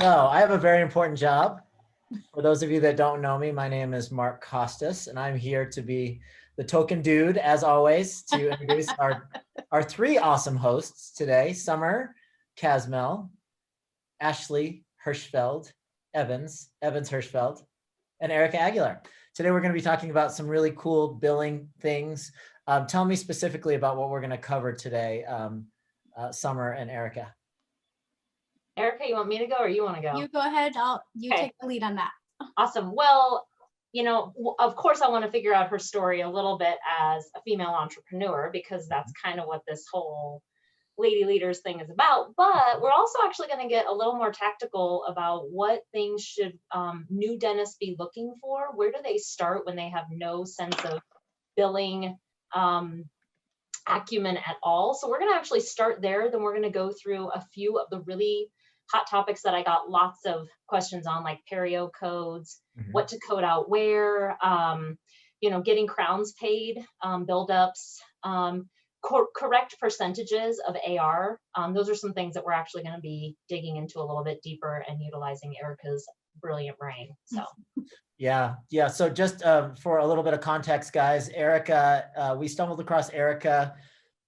So I have a very important job. For those of you that don't know me, my name is Mark Costas, and I'm here to be the token dude, as always, to introduce our three awesome hosts today: Summer Casmel, Ashley Hirschfeld, Evans Hirschfeld, and Erica Aguilar. Today we're going to be talking about some really cool billing things. Tell me specifically about what we're going to cover today, Summer and Erica. Erica, you want me to go or you want to go? You go ahead. You take the lead on that. Awesome. Well, of course I want to figure out her story a little bit as a female entrepreneur, because that's kind of what this whole Lady Leaders thing is about. But we're also actually going to get a little more tactical about what things should new dentists be looking for. Where do they start when they have no sense of billing acumen at all? So we're going to actually start there. Then we're going to go through a few of the really hot topics that I got lots of questions on, like perio codes, what to code out where, getting crowns paid, buildups, correct percentages of AR. Those are some things that we're actually going to be digging into a little bit deeper and utilizing Erica's brilliant brain. So yeah. So just for a little bit of context, guys, Erica, we stumbled across Erica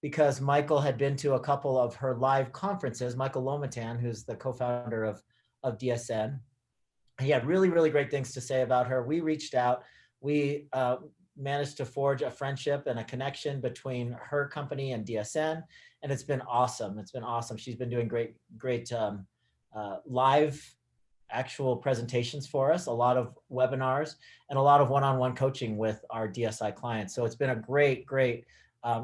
because Michael had been to a couple of her live conferences. Michael Lomatan, who's the co-founder of DSN, he had really, really great things to say about her. We reached out. We managed to forge a friendship and a connection between her company and DSN, and it's been awesome. It's been awesome. She's been doing great live actual presentations for us, a lot of webinars, and a lot of one-on-one coaching with our DSI clients. So it's been a great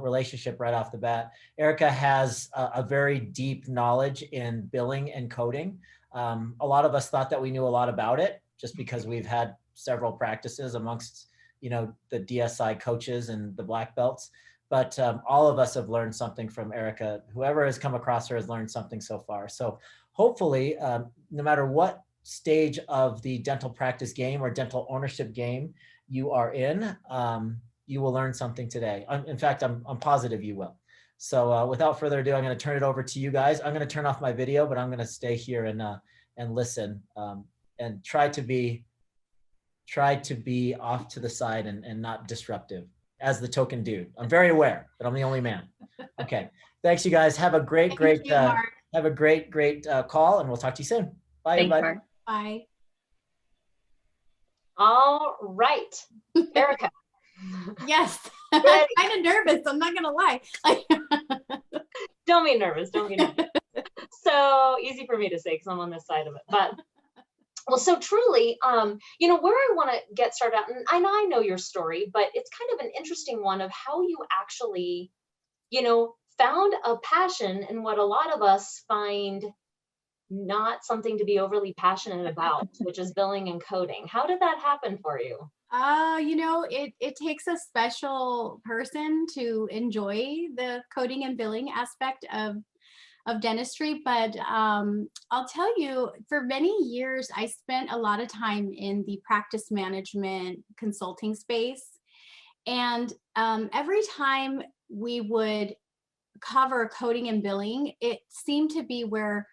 relationship right off the bat. Erica has a very deep knowledge in billing and coding. A lot of us thought that we knew a lot about it just because we've had several practices amongst, the DSI coaches and the black belts. But all of us have learned something from Erica. Whoever has come across her has learned something so far. So hopefully, no matter what stage of the dental practice game or dental ownership game you are in, you will learn something today. In fact, I'm positive you will. So without further ado, I'm going to turn it over to you guys. I'm going to turn off my video, but I'm going to stay here and listen and try to be off to the side and not disruptive as the token dude. I'm very aware that I'm the only man. Okay. Thanks, you guys. Have a great call, and we'll talk to you soon. Bye, everybody. Mark. Bye. All right, Erica. Yes, I'm kind of nervous. I'm not gonna lie. Don't be nervous. So easy for me to say because I'm on this side of it. But well, so truly, where I want to get started out, and I know your story, but it's kind of an interesting one of how you actually, found a passion in what a lot of us find not something to be overly passionate about, which is billing and coding. How did that happen for you? It takes a special person to enjoy the coding and billing aspect of dentistry. But I'll tell you, for many years, I spent a lot of time in the practice management consulting space. And every time we would cover coding and billing, it seemed to be where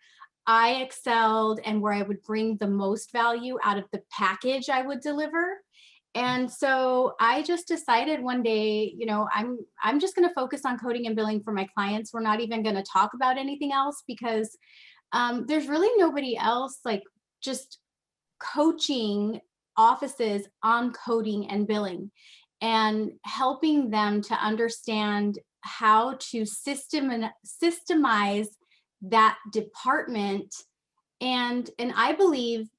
I excelled and where I would bring the most value out of the package I would deliver. And so I just decided one day, I'm just going to focus on coding and billing for my clients. We're not even going to talk about anything else because there's really nobody else like just coaching offices on coding and billing and helping them to understand how to systemize that department. And I believe,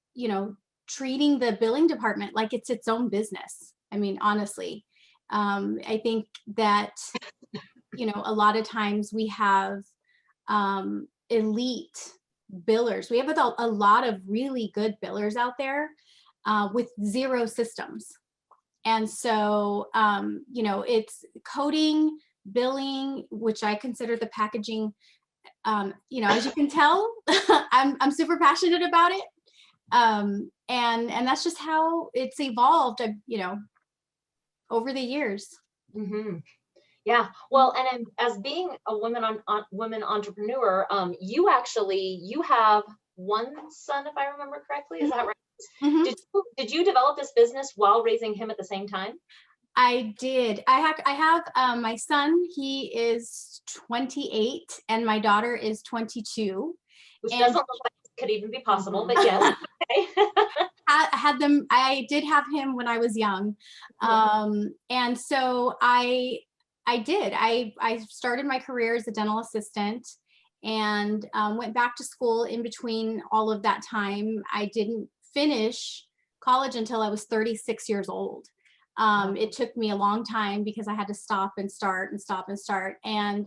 treating the billing department like it's its own business. I mean, honestly, I think that, a lot of times we have elite billers. We have a lot of really good billers out there with zero systems. And so, it's coding, billing, which I consider the packaging. As you can tell, I'm super passionate about it. And that's just how it's evolved, over the years. Mm-hmm. Yeah. Well, and as being a woman entrepreneur, you have one son, if I remember correctly. Is that right? Mhm. Did you develop this business while raising him at the same time? I did. I have my son, he is 28 and my daughter is 22. Which And doesn't look like it could even be possible, but yes. Okay. I did have him when I was young. And so I started my career as a dental assistant and went back to school in between all of that time. I didn't finish college until I was 36 years old. It took me a long time because I had to stop and start and stop and start, and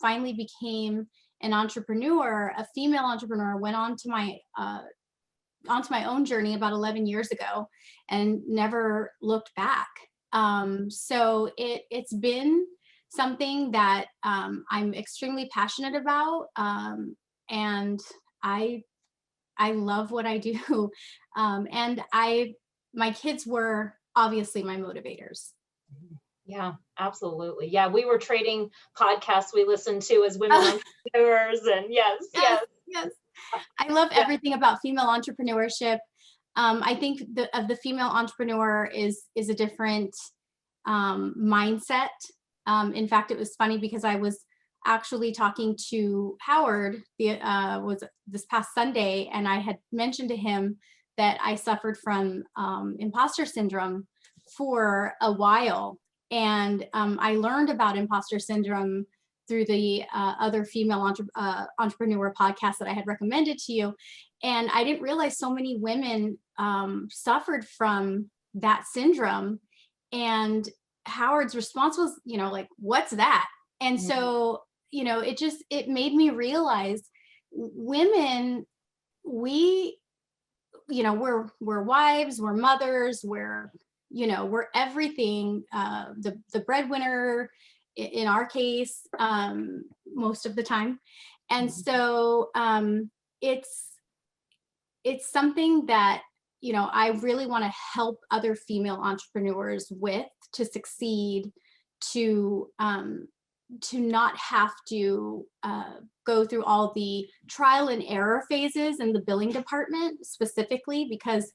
finally became an entrepreneur, a female entrepreneur. Went on to onto my own journey about 11 years ago and never looked back. So it's been something that I'm extremely passionate about, and I love what I do. And my kids were obviously my motivators. Yeah, absolutely. Yeah, we were trading podcasts we listened to as women entrepreneurs, and yes. Yes. I love everything about female entrepreneurship. I think the female entrepreneur is a different mindset. In fact, it was funny because I was actually talking to Howard was this past Sunday, and I had mentioned to him that I suffered from imposter syndrome for a while, and I learned about imposter syndrome through the other female entrepreneur podcast that I had recommended to you. And I didn't realize so many women suffered from that syndrome. And Howard's response was, like, what's that? And so, it made me realize women, we're wives, we're mothers, we're everything, the breadwinner in our case, most of the time. And so it's something that, I really want to help other female entrepreneurs with, to succeed, to not have to go through all the trial and error phases in the billing department specifically, because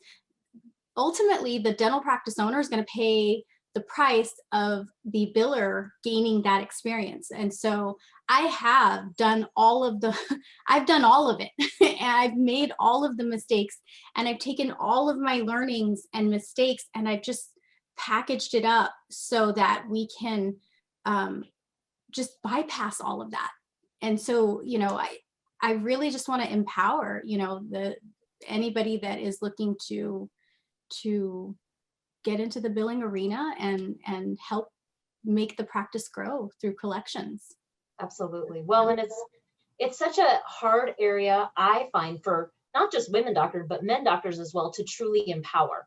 ultimately the dental practice owner is going to pay the price of the biller gaining that experience. And so I have done all of I've done all of it and I've made all of the mistakes, and I've taken all of my learnings and mistakes and I've just packaged it up so that we can just bypass all of that. And so, I really just want to empower, anybody that is looking to get into the billing arena and help make the practice grow through collections. Absolutely. Well, and it's such a hard area, I find, for not just women doctors, but men doctors as well, to truly empower.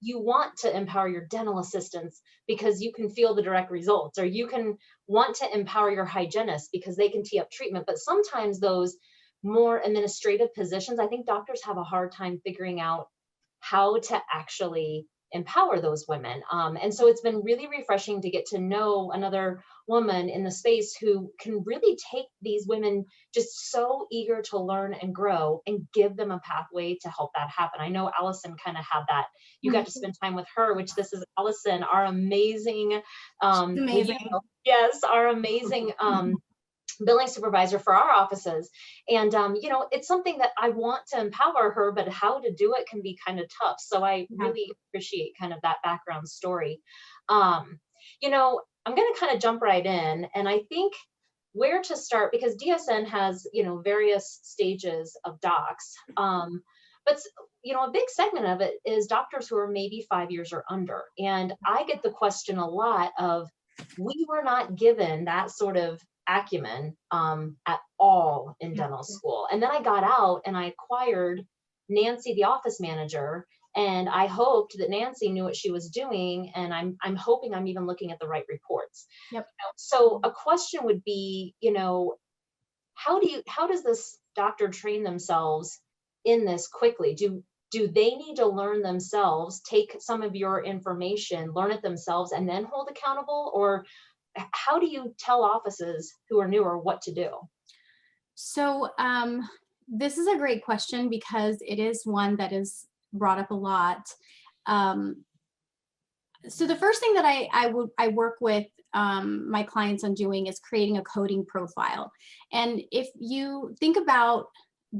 You want to empower your dental assistants because you can feel the direct results, or you can want to empower your hygienists because they can tee up treatment. But sometimes those more administrative positions, I think doctors have a hard time figuring out how to actually empower those women. And so it's been really refreshing to get to know another woman in the space who can really take these women just so eager to learn and grow and give them a pathway to help that happen. I know Allison kind of had that. You got to spend time with her, which this is Allison, our amazing, yes, our amazing billing supervisor for our offices. And, it's something that I want to empower her, but how to do it can be kind of tough. So I really appreciate kind of that background story. I'm going to kind of jump right in, and I think where to start, because DSN has, various stages of docs. But a big segment of it is doctors who are maybe 5 years or under. And I get the question a lot of, we were not given that sort of acumen at all in dental school. And then I got out and I acquired Nancy, the office manager, and I hoped that Nancy knew what she was doing. And I'm hoping I'm even looking at the right reports. Yep. So a question would be, how does this doctor train themselves in this quickly? Do they need to learn themselves, take some of your information, learn it themselves, and then hold accountable? Or how do you tell offices who are newer what to do? So this is a great question because it is one that is brought up a lot. So the first thing that I work with my clients on doing is creating a coding profile. And if you think about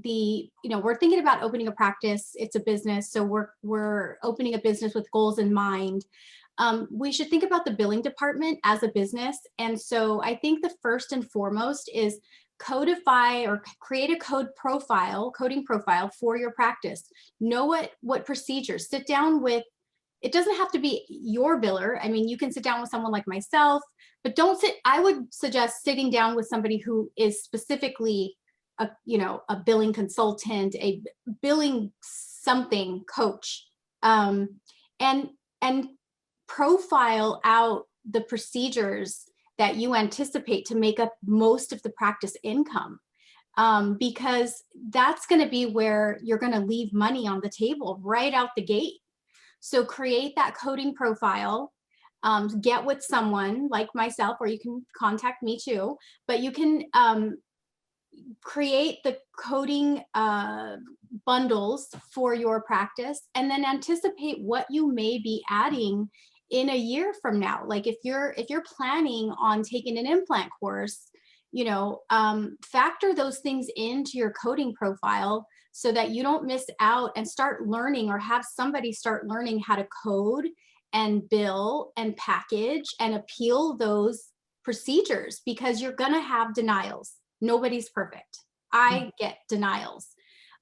we're thinking about opening a practice, it's a business. So we're opening a business with goals in mind. We should think about the billing department as a business. And so I think the first and foremost is codify or create a coding profile for your practice. Know what procedures, sit down with, it doesn't have to be your biller. I mean, you can sit down with someone like myself, but I would suggest sitting down with somebody who is specifically a billing consultant, a billing something coach, and profile out the procedures that you anticipate to make up most of the practice income, because that's going to be where you're going to leave money on the table right out the gate. So create that coding profile, get with someone like myself, or you can contact me too, but you can create the coding bundles for your practice, and then anticipate what you may be adding in a year from now. Like if you're planning on taking an implant course, factor those things into your coding profile so that you don't miss out, and start learning, or have somebody start learning how to code and bill and package and appeal those procedures, because you're going to have denials. Nobody's perfect. I get denials,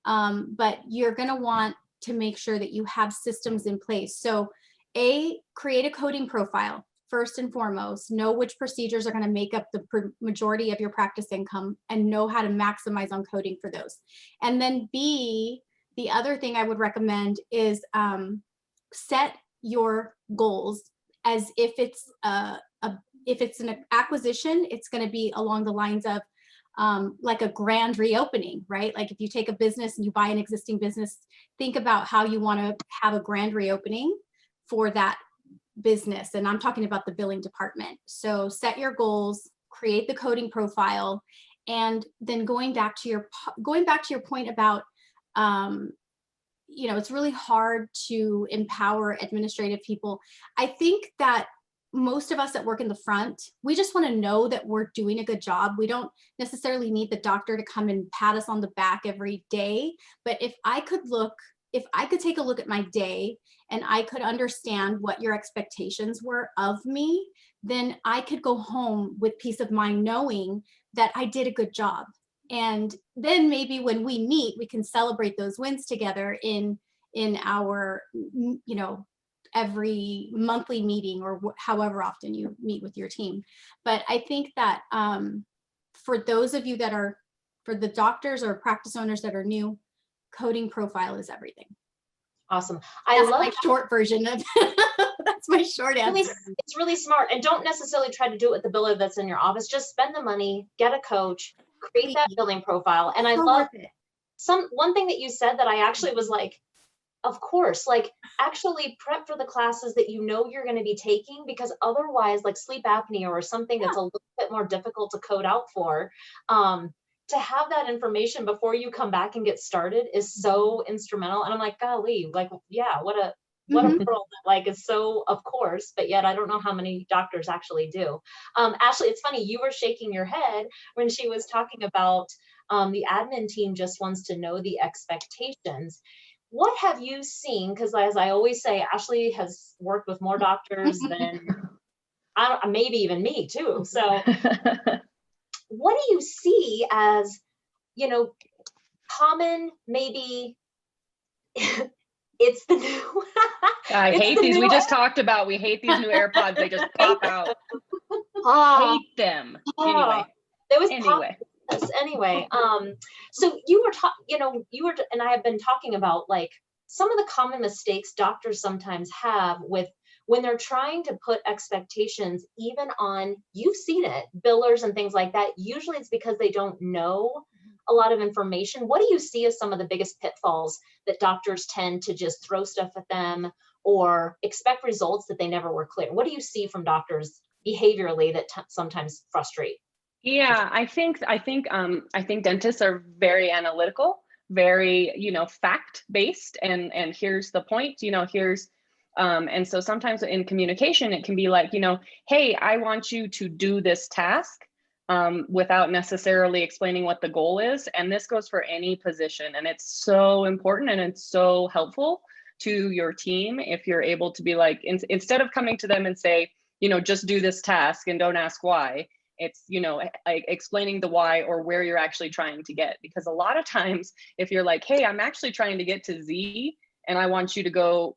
but you're going to want to make sure that you have systems in place. So create a coding profile. First and foremost, know which procedures are going to make up the majority of your practice income, and know how to maximize on coding for those. And then B, the other thing I would recommend is set your goals as if it's if it's an acquisition, it's going to be along the lines of like a grand reopening, right? Like if you take a business and you buy an existing business, think about how you want to have a grand reopening for that business. And I'm talking about the billing department. So set your goals, create the coding profile, and then going back to your point about, it's really hard to empower administrative people. I think that most of us that work in the front, we just want to know that we're doing a good job. We don't necessarily need the doctor to come and pat us on the back every day. But if I could take a look at my day and I could understand what your expectations were of me, then I could go home with peace of mind knowing that I did a good job. And then maybe when we meet, we can celebrate those wins together in our, every monthly meeting, or however often you meet with your team. But I think that for those of you for the doctors or practice owners that are new, coding profile is everything. Awesome. That's my short version of that's my short answer. It's really smart. And don't necessarily try to do it with the biller that's in your office. Just spend the money, get a coach, create that billing profile. And I love one thing that you said that I actually was like, of course, like actually prep for the classes that you're going to be taking, because otherwise, like sleep apnea or something that's a little bit more difficult to code out for, to have that information before you come back and get started is so instrumental. And I'm like, golly, like, yeah, what a world that like is so of course, but yet I don't know how many doctors actually do. Ashley, it's funny, you were shaking your head when she was talking about the admin team just wants to know the expectations. What have you seen? Because as I always say, Ashley has worked with more doctors than maybe even me too. So what do you see as, common, maybe it's the new. I hate these. We just talked about, we hate these new AirPods. They just pop out. Hate them. Anyway. Anyway, so you were and I have been talking about like some of the common mistakes doctors sometimes have with when they're trying to put expectations even on, you've seen it, billers and things like that. Usually it's because they don't know a lot of information. What do you see as some of the biggest pitfalls that doctors tend to just throw stuff at them or expect results that they never were clear? What do you see from doctors behaviorally that sometimes frustrate? Yeah, I think dentists are very analytical, very, fact based, and here's the point, here's and so sometimes in communication it can be like, hey, I want you to do this task without necessarily explaining what the goal is. And this goes for any position, and it's so important and it's so helpful to your team if you're able to be like, instead of coming to them and say, just do this task and don't ask why, it's like explaining the why or where you're actually trying to get. Because a lot of times if you're like, hey, I'm actually trying to get to Z and I want you to go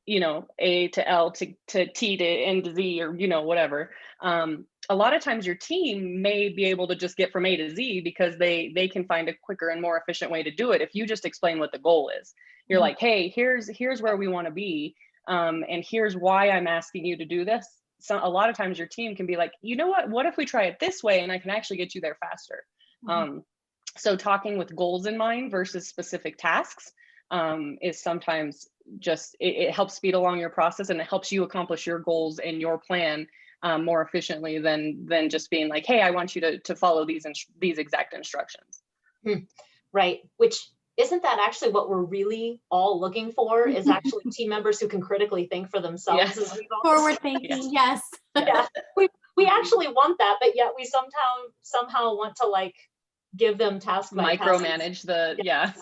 A to L to T to N to Z, or whatever, a lot of times your team may be able to just get from A to Z because they can find a quicker and more efficient way to do it if you just explain what the goal is. You're like, hey, here's where we want to be, and here's why I'm asking you to do this. So a lot of times your team can be like, what if we try it this way and I can actually get you there faster. So talking with goals in mind versus specific tasks is sometimes just, it helps speed along your process, and it helps you accomplish your goals and your plan more efficiently than just being like, hey, I want you to follow these exact instructions. Right. Which, isn't that actually what we're really all looking for, is actually team members who can critically think for themselves? Yes. Forward thinking, yes. Yeah. We actually want that, but yet we somehow want to like give them task by task. Micromanage the Yes.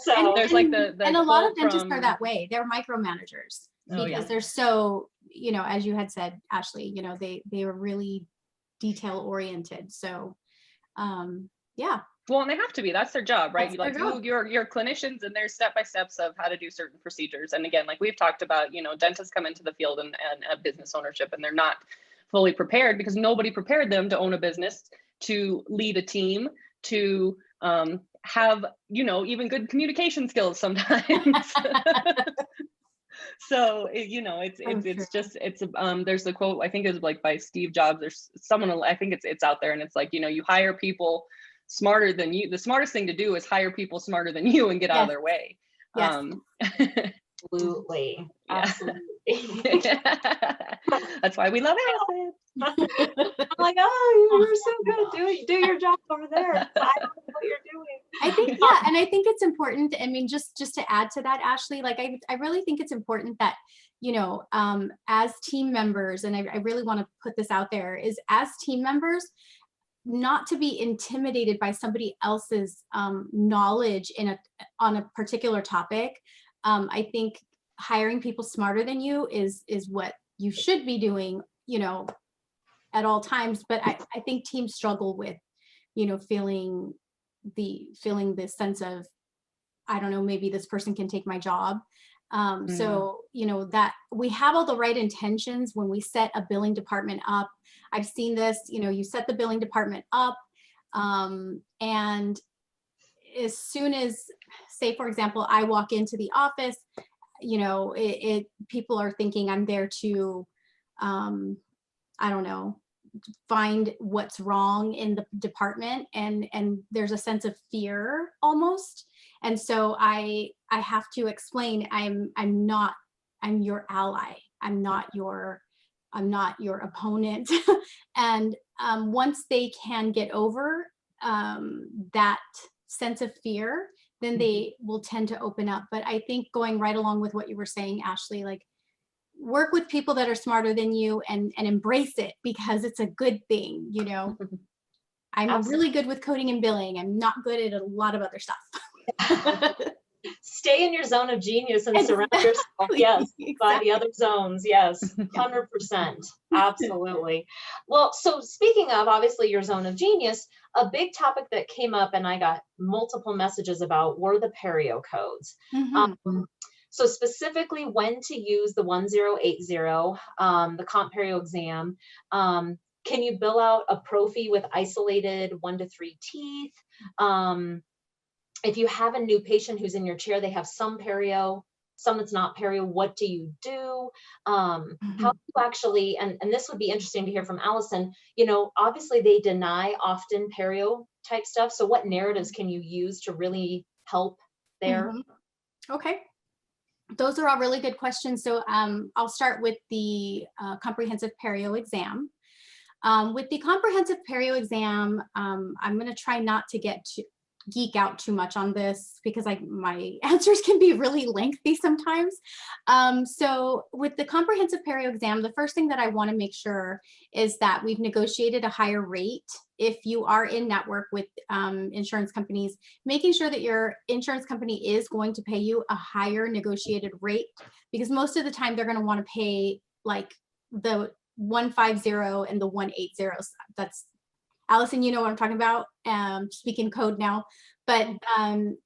So And there's like the and a lot of quote dentists are that way. They're micromanagers because they're so, as you had said, Ashley, they were really detail oriented. So yeah. Well, and they have to be. That's their job, right? That's their job. You're clinicians, and there's step-by-steps of how to do certain procedures. And again, like we've talked about, dentists come into the field and business ownership, and they're not fully prepared because nobody prepared them to own a business, to lead a team, to have, even good communication skills sometimes. So there's the quote, I think it was like by Steve Jobs. There's someone, I think it's out there, and it's like, you hire people smarter than you. The smartest thing to do is hire people smarter than you and get out of their way. Yes. Absolutely. Absolutely. That's why we love Allison. I'm like, oh, you're so good. Do your job over there. I don't know what you're doing. I think, and I think it's important. I mean, just to add to that, Ashley, like I really think it's important that, as team members, and I really want to put this out there, is as team members, not to be intimidated by somebody else's knowledge on a particular topic. I think hiring people smarter than you is what you should be doing, at all times. But I think teams struggle with, feeling the sense of, I don't know, maybe this person can take my job. So, that we have all the right intentions when we set a billing department up. I've seen this, you set the billing department up, and as soon as, say, for example, I walk into the office, people are thinking I'm there to, I don't know, find what's wrong in the department, and there's a sense of fear almost. And so I have to explain, I'm your ally. I'm not your opponent. And once they can get over that sense of fear, then they will tend to open up. But I think going right along with what you were saying, Ashley, like, work with people that are smarter than you and embrace it, because it's a good thing. I'm Absolutely. really good with coding and billing. I'm not good at a lot of other stuff. Stay in your zone of genius and surround yourself, yes, by the other zones. Yes, 100%. Absolutely. Well, so speaking of, obviously, your zone of genius, a big topic that came up and I got multiple messages about were the perio codes. So specifically when to use the 1080, the comp perio exam. Can you bill out a prophy with isolated 1 to 3 teeth? If you have a new patient who's in your chair, they have some perio, some that's not perio, what do you do? How do you actually, and this would be interesting to hear from Allison, obviously they deny often perio type stuff. So what narratives can you use to really help there? Okay. Those are all really good questions. So I'll start with the comprehensive perio exam. With the comprehensive perio exam, I'm going to try not to geek out too much on this because my answers can be really lengthy sometimes. So with the comprehensive perio exam, the first thing that I want to make sure is that we've negotiated a higher rate. If you are in network with insurance companies, making sure that your insurance company is going to pay you a higher negotiated rate, because most of the time they're going to want to pay like the 150 and the 180. That's, Allison, you know what I'm talking about, speaking code now, but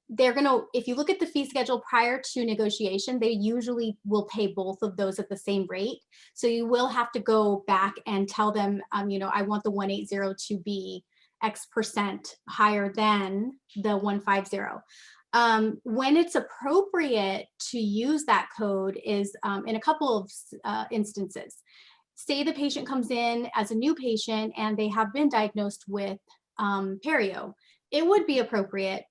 they're gonna, if you look at the fee schedule prior to negotiation, they usually will pay both of those at the same rate. So you will have to go back and tell them, you know, I want the 180 to be X% higher than the 150. When it's appropriate to use that code is in a couple of instances. Say the patient comes in as a new patient and they have been diagnosed with perio. It would be appropriate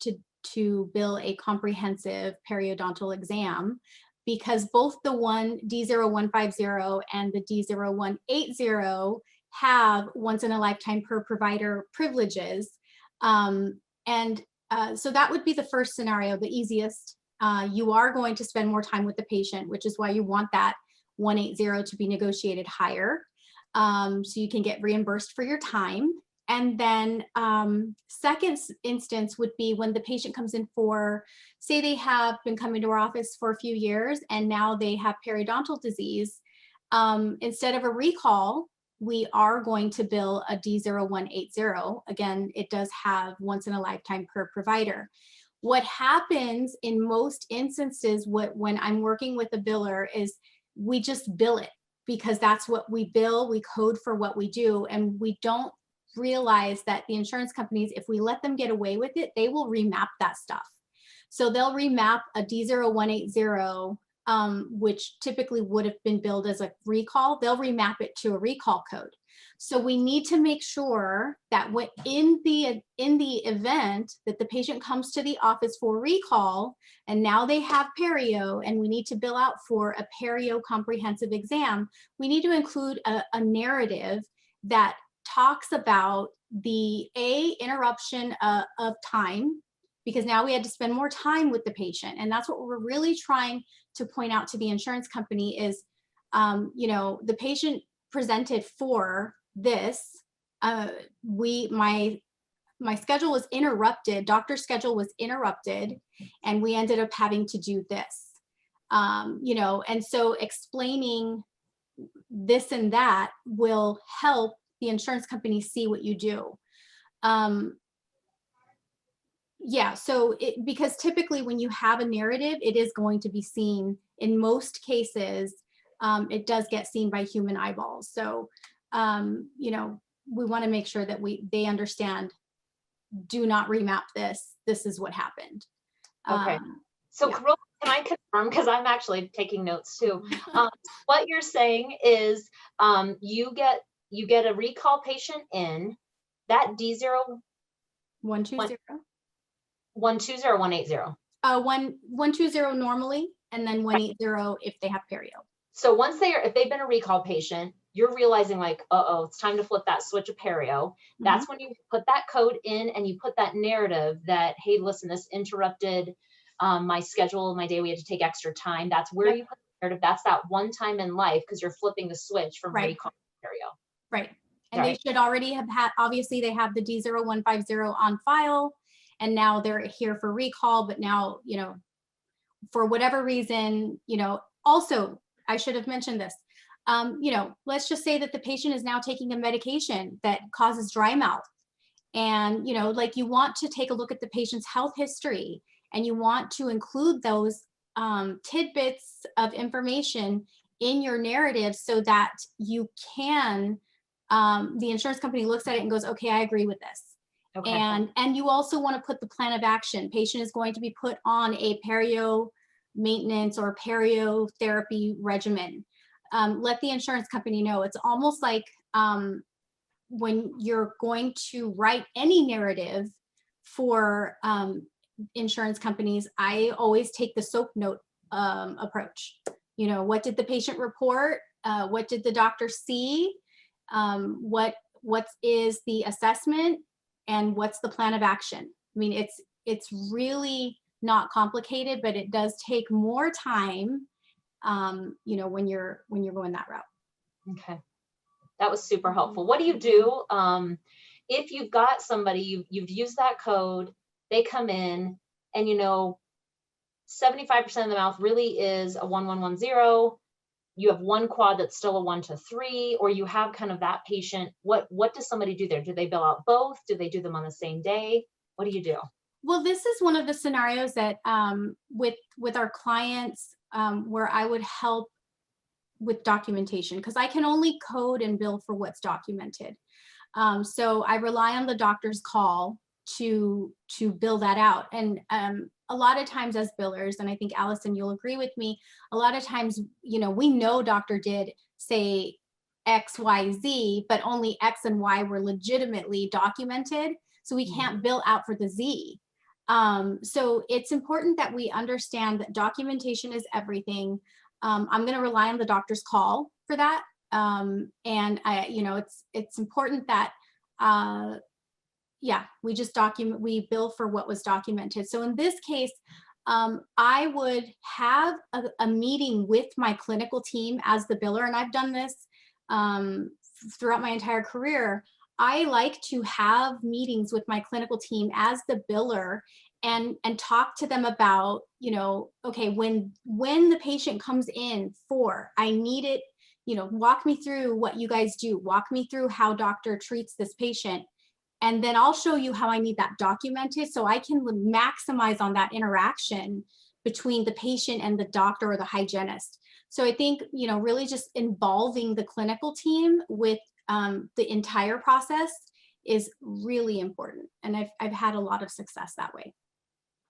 to bill a comprehensive periodontal exam, because both the D0150 and the D0180 have once in a lifetime per provider privileges. So that would be the first scenario, the easiest. You are going to spend more time with the patient, which is why you want that 180 to be negotiated higher, so you can get reimbursed for your time. And then second instance would be when the patient comes in for, say they have been coming to our office for a few years and now they have periodontal disease. Instead of a recall, we are going to bill a D0180. Again, it does have once in a lifetime per provider. What happens in most instances when I'm working with a biller is we just bill it, because that's what we bill, we code for what we do, and we don't realize that the insurance companies, if we let them get away with it, they will remap that stuff. So they'll remap a D0180, which typically would have been billed as a recall, they'll remap it to a recall code. So we need to make sure that in the event that the patient comes to the office for recall and now they have perio and we need to bill out for a perio comprehensive exam, we need to include a narrative that talks about the interruption of time, because now we had to spend more time with the patient. And that's what we're really trying to point out to the insurance company is, you know, the patient presented for this, my schedule was interrupted, doctor's schedule was interrupted, and we ended up having to do this. You know, and so explaining this and that will help the insurance company see what you do. Yeah, so because typically when you have a narrative, it is going to be seen in most cases. It does get seen by human eyeballs. So, you know, we want to make sure that they understand, do not remap this. This is what happened. Okay. So yeah. can I confirm, because I'm actually taking notes too. What you're saying is you get a recall patient in, that D0120 120. 180. 120 normally, and then 180 if they have perio. So once if they've been a recall patient, you're realizing like, uh-oh, it's time to flip that switch of perio. That's when you put that code in and you put that narrative that, hey, listen, this interrupted my schedule, my day, we had to take extra time. That's where you put the narrative. That's that one time in life, because you're flipping the switch from recall to perio. Right. And they should already have had, obviously they have the D0150 on file, and now they're here for recall, but now, you know, for whatever reason, you know, also, I should have mentioned this, you know, let's just say that the patient is now taking a medication that causes dry mouth. And, you know, like you want to take a look at the patient's health history, and you want to include those tidbits of information in your narrative so that you can, the insurance company looks at it and goes, okay, I agree with this. Okay. And you also want to put the plan of action. Patient is going to be put on a perio maintenance or perio therapy regimen. Let the insurance company know. It's almost like when you're going to write any narrative for insurance companies, I always take the SOAP note approach. You know, what did the patient report? What did the doctor see? What what is the assessment and what's the plan of action. I mean, it's really not complicated, but it does take more time, you know, when you're going that route. Okay, that was super helpful. What do you do if you've got somebody, you've used that code, they come in, and you know 75% of the mouth really is a 1110. You have one quad that's still a 1 to 3, or you have kind of that patient. What does somebody do there? Do they bill out both? Do they do them on the same day? What do you do? Well, this is one of the scenarios that with our clients where I would help with documentation, because I can only code and bill for what's documented. So I rely on the doctor's call to bill that out. And a lot of times as billers, and I think Allison, you'll agree with me, a lot of times, you know, we know doctor did say X, Y, Z, but only X and Y were legitimately documented. So we can't bill out for the Z. So it's important that we understand that documentation is everything. I'm going to rely on the doctor's call for that. And you know, it's important that, yeah, we just we bill for what was documented. So in this case, I would have a meeting with my clinical team as the biller, and I've done this throughout my entire career. I like to have meetings with my clinical team as the biller and talk to them about, you know, okay, when the patient comes in for, I need it, you know, walk me through what you guys do, walk me through how doctor treats this patient. And then I'll show you how I need that documented so I can maximize on that interaction between the patient and the doctor or the hygienist. So I think, you know, really just involving the clinical team with the entire process is really important. And I've had a lot of success that way.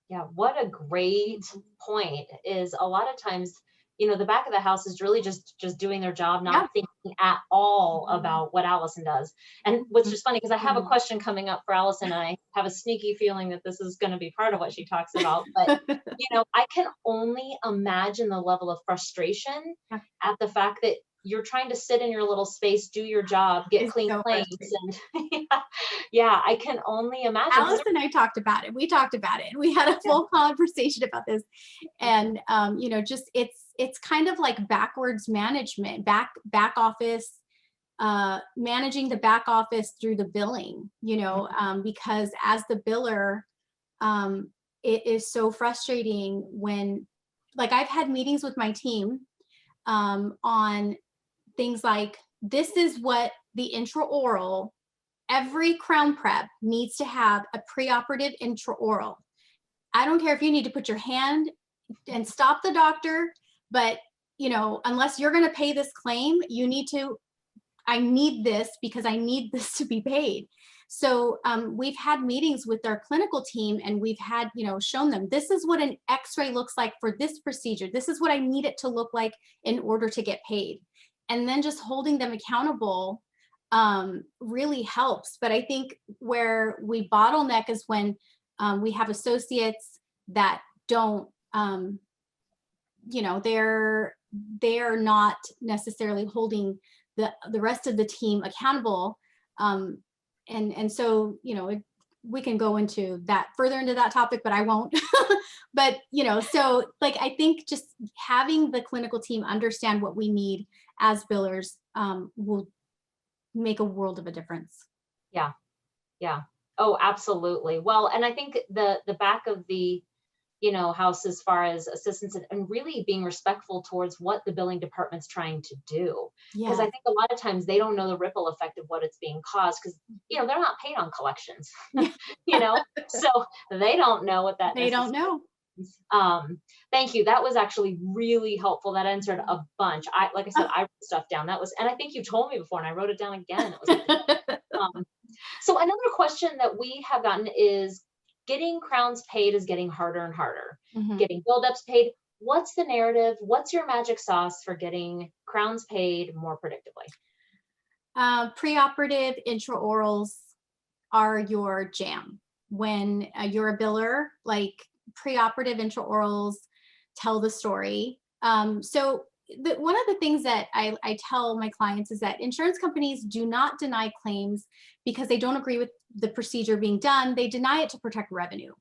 Yeah, what a great point. Is a lot of times, you know, the back of the house is really just doing their job, not thinking at all about what Allison does. And what's just funny, because I have a question coming up for Allison, and I have a sneaky feeling that this is going to be part of what she talks about. But, you know, I can only imagine the level of frustration at the fact that you're trying to sit in your little space, do your job, get It's clean so plates. And yeah, I can only imagine. Alice and I talked about it. We talked about it. We had a full conversation about this. And, you know, just it's kind of like backwards management, back office, managing the back office through the billing, you know, because as the biller, it is so frustrating when, like, I've had meetings with my team on things like, this is what the intraoral, every crown prep needs to have a preoperative intraoral. I don't care if you need to put your hand and stop the doctor, but, you know, unless you're going to pay this claim, you need to, I need this because I need this to be paid. So we've had meetings with our clinical team, and we've had, you know, shown them, this is what an x-ray looks like for this procedure. This is what I need it to look like in order to get paid. And then just holding them accountable really helps. But I think where we bottleneck is when we have associates that don't, you know, they're not necessarily holding the rest of the team accountable. And so, you know, we can go into that further into that topic, but I won't. But, you know, so like, I think just having the clinical team understand what we need as billers will make a world of a difference. Yeah. Yeah. Oh, absolutely. Well, and I think the back of the, you know, house as far as assistance and really being respectful towards what the billing department's trying to do. Because I think a lot of times they don't know the ripple effect of what it's being caused, because, you know, they're not paid on collections, you know, so they don't know what that they don't know. Thank you. That was actually really helpful. That answered a bunch. Like I said, I wrote stuff down. That was, and I think you told me before, and I wrote it down again. It was so another question that we have gotten is, getting crowns paid is getting harder and harder. Getting buildups paid. What's the narrative? What's your magic sauce for getting crowns paid more predictably? Preoperative intraorals are your jam. When you're a biller, like, preoperative intraorals tell the story. So, one of the things that I tell my clients is that insurance companies do not deny claims because they don't agree with the procedure being done. They deny it to protect revenue.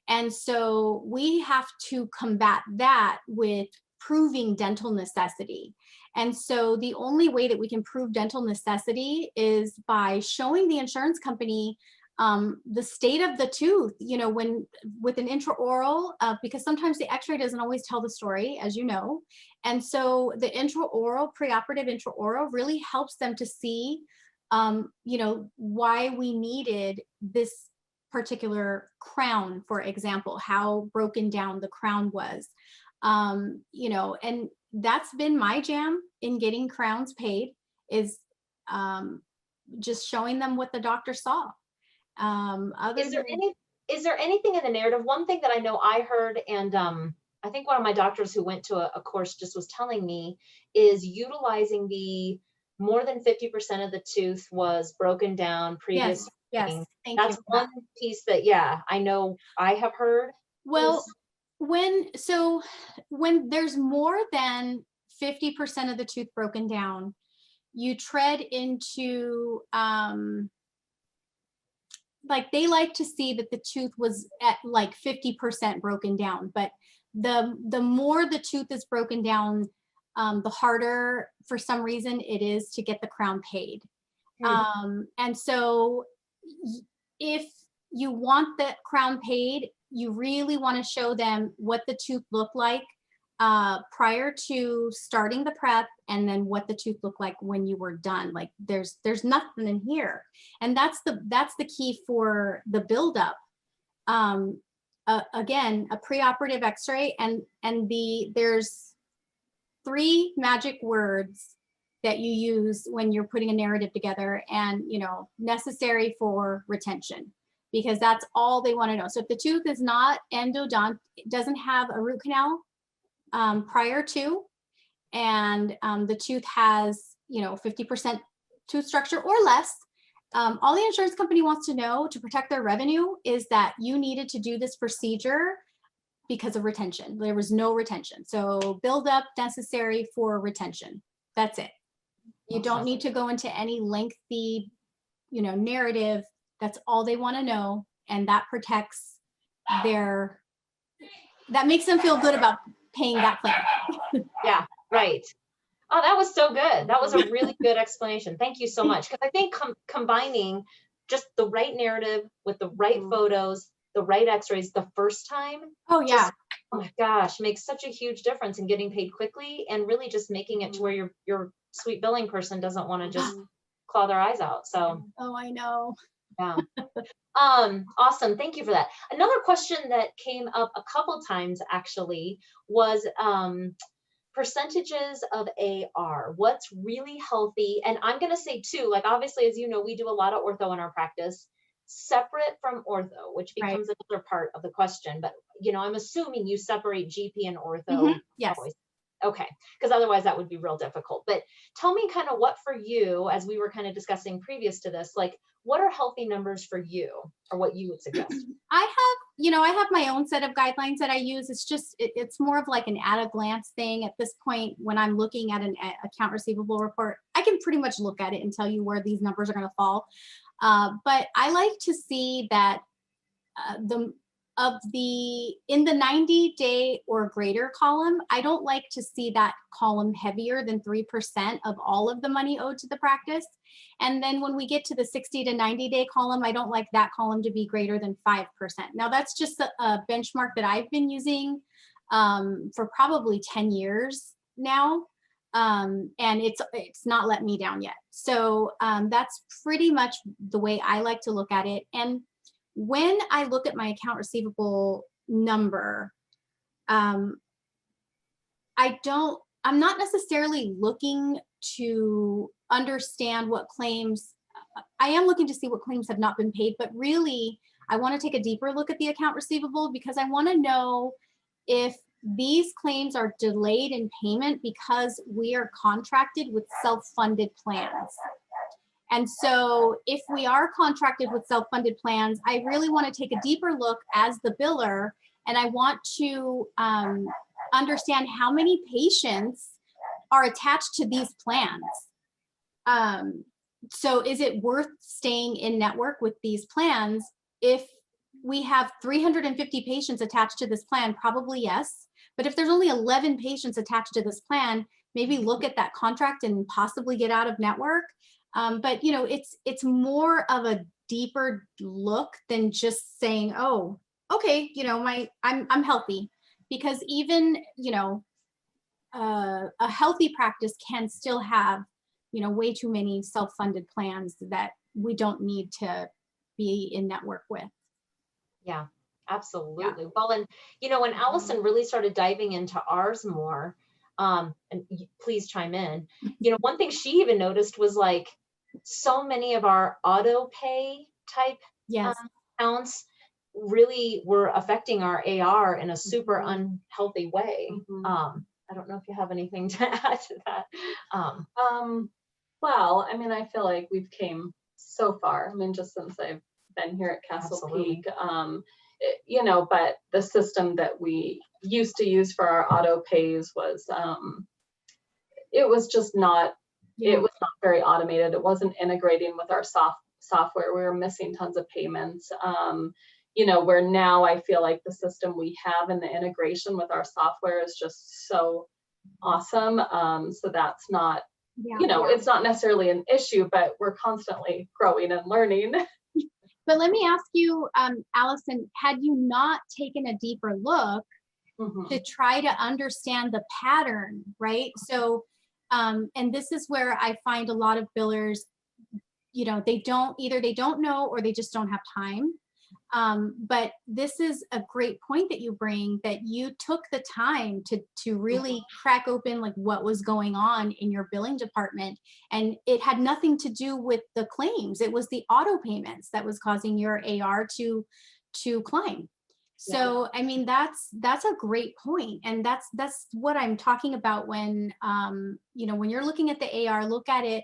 And so we have to combat that with proving dental necessity. And so the only way that we can prove dental necessity is by showing the insurance company the state of the tooth, when with an intraoral, because sometimes the x-ray doesn't always tell the story, as you know. And so the intraoral, preoperative intraoral really helps them to see, why we needed this particular crown, for example, how broken down the crown was, and that's been my jam in getting crowns paid, is just showing them what the doctor saw. Is there anything in the narrative? One thing that I know I heard, and I think one of my doctors who went to a course just was telling me, is utilizing the more than 50% of the tooth was broken down previous. Yes. That's one piece that, yeah, I know I have heard. Well, when there's more than 50% of the tooth broken down, you tread into, like, they like to see that the tooth was at like 50% broken down, but the more the tooth is broken down, the harder for some reason it is to get the crown paid. And so if you want the crown paid, you really want to show them what the tooth looked like prior to starting the prep, and then what the tooth looked like when you were done. Like there's nothing in here, and that's the key for the buildup. Again, a preoperative X-ray, and there's 3 magic words that you use when you're putting a narrative together, and necessary for retention, because that's all they want to know. So if the tooth is not endodont, it doesn't have a root canal prior to, and the tooth has 50% tooth structure or less, all the insurance company wants to know to protect their revenue is that you needed to do this procedure because of retention. There was no retention, so build up necessary for retention. That's it. You don't need to go into any lengthy narrative. That's all they want to know, and that protects that makes them feel good about paying that claim. Yeah, right. Oh, that was so good. That was a really good explanation. Thank you so much. Because I think combining just the right narrative with the right photos, the right x-rays the first time. Oh, yeah. Oh my gosh, makes such a huge difference in getting paid quickly, and really just making it to where your sweet billing person doesn't want to just claw their eyes out. So. Oh, I know. Yeah. Awesome. Thank you for that. Another question that came up a couple times actually was percentages of AR. What's really healthy? And I'm going to say too, like obviously, as you know, we do a lot of ortho in our practice, separate from ortho, which becomes another part of the question. But I'm assuming you separate GP and ortho. Yes. Always. Okay, because otherwise that would be real difficult. But tell me kind of what for you, as we were kind of discussing previous to this, like what are healthy numbers for you, or what you would suggest? I have my own set of guidelines that I use. It's just, it's more of like an at a glance thing at this point. When I'm looking at an account receivable report, I can pretty much look at it and tell you where these numbers are going to fall. But I like to see that in the 90-day or greater column, I don't like to see that column heavier than 3% of all of the money owed to the practice. And then when we get to the 60 to 90-day column, I don't like that column to be greater than 5%. Now that's just a benchmark that I've been using for probably 10 years now. And it's not let me down yet. So that's pretty much the way I like to look at it. And when I look at my account receivable number, I'm not necessarily looking to understand what claims, I am looking to see what claims have not been paid, but really I want to take a deeper look at the account receivable, because I want to know if these claims are delayed in payment because we are contracted with self-funded plans. And so if we are contracted with self-funded plans, I really want to take a deeper look as the biller, and I want to understand how many patients are attached to these plans. So is it worth staying in network with these plans? If we have 350 patients attached to this plan, probably yes. But if there's only 11 patients attached to this plan, maybe look at that contract and possibly get out of network. But you know, it's more of a deeper look than just saying, oh, okay, you know, I'm healthy. Because even, you know, a healthy practice can still have, you know, way too many self-funded plans that we don't need to be in network with. Yeah, absolutely. Well, and you know, when Allison really started diving into ours more, and please chime in, you know, one thing she even noticed was like so many of our auto pay type Yes. accounts really were affecting our AR in a super unhealthy way. I don't know if you have anything to add to that. Well, I mean, I feel like we've came so far. I mean, just since I've been here at Castle Absolutely. Peak, you know, but the system that we used to use for our auto pays was, it was just not, it was not very automated. It wasn't integrating with our software. We were missing tons of payments. You know, where now I feel like the system we have and the integration with our software is just so awesome. So that's not, you know, it's not necessarily an issue, but we're constantly growing and learning. But let me ask you, Allison, had you not taken a deeper look to try to understand the pattern, right? So, and this is where I find a lot of billers, you know, they don't know, or they just don't have time. But this is a great point that you bring, that you took the time to really crack open like what was going on in your billing department. And it had nothing to do with the claims. It was the auto payments that was causing your AR to climb. So, I mean, that's a great point. And that's what I'm talking about when, you know, when you're looking at the AR, look at it